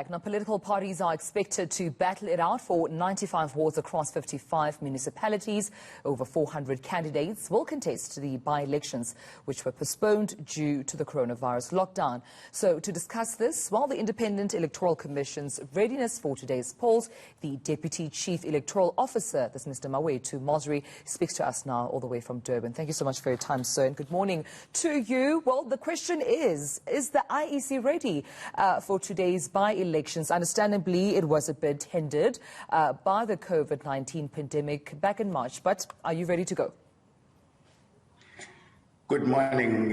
Now, political parties are expected to battle it out for 95 wards across 55 municipalities. Over 400 candidates will contest the by-elections, which were postponed due to the coronavirus lockdown. So to discuss this, while the Independent Electoral Commission's readiness for today's polls, the Deputy Chief Electoral Officer, this Mr. Mawethu Mosery, speaks to us now all the way from Durban. Thank you so much for your time, sir, and good morning to you. Well, the question is the IEC ready for today's by-elections? Understandably, it was a bit hindered by the COVID-19 pandemic back in March, but are you ready to go? Good morning,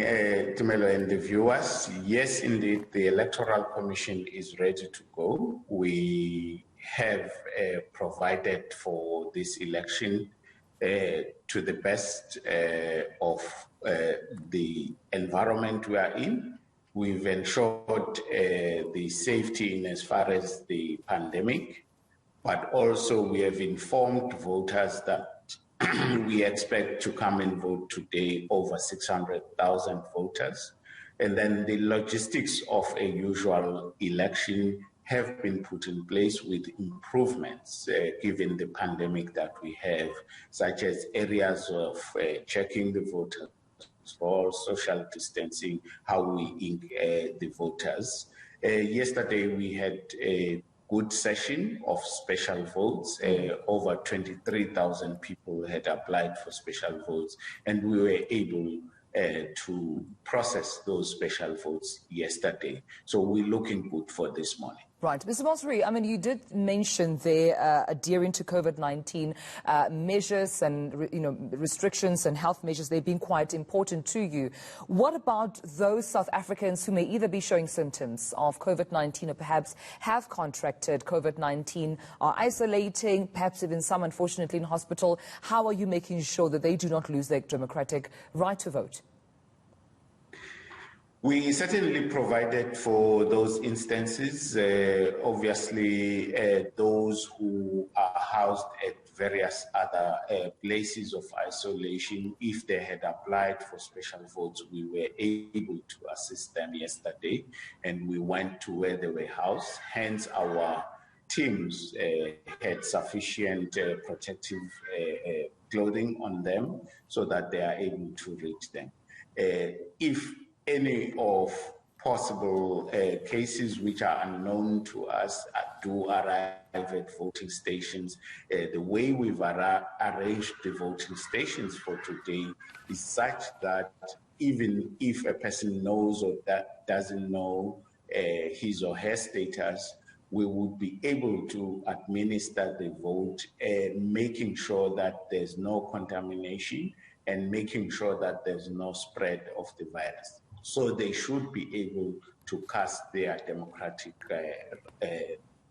Tumelo and the viewers. Yes, indeed, the Electoral Commission is ready to go. We have provided for this election to the best of the environment we are in. We've ensured the safety in as far as the pandemic, but also we have informed voters that we expect to come and vote today over 600,000 voters. And then the logistics of a usual election have been put in place with improvements given the pandemic that we have, such as areas of checking the voters for social distancing, how we ink the voters. Yesterday we had a good session of special votes. Over 23,000 people had applied for special votes, and we were able to process those special votes yesterday. So we're looking good for this morning. Right. Mr. Mosery, I mean, you did mention there adhering to COVID-19 measures and, restrictions and health measures, they've been quite important to you. What about those South Africans who may either be showing symptoms of COVID-19 or perhaps have contracted COVID-19, are isolating, perhaps even some, unfortunately, in hospital? How are you making sure that they do not lose their democratic right to vote? We certainly provided for those instances. Obviously, those who are housed at various other places of isolation, if they had applied for special votes, we were able to assist them yesterday, and we went to where they were housed. Hence, our teams had sufficient protective clothing on them so that they are able to reach them. If any of possible cases which are unknown to us do arrive at voting stations, the way we've arranged the voting stations for today is such that even if a person knows or that doesn't know his or her status, we would be able to administer the vote, making sure that there's no contamination and making sure that there's no spread of the virus. So they should be able to cast their democratic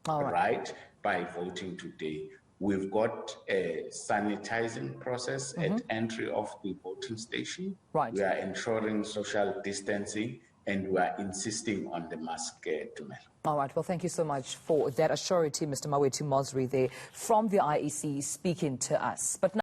right by voting today. We've got a sanitizing process at entry of the voting station. Right. We are ensuring social distancing, and we are insisting on the mask to mail. All right. Well, thank you so much for that assurity, Mr. Mawethu Mosery there from the IEC speaking to us. But now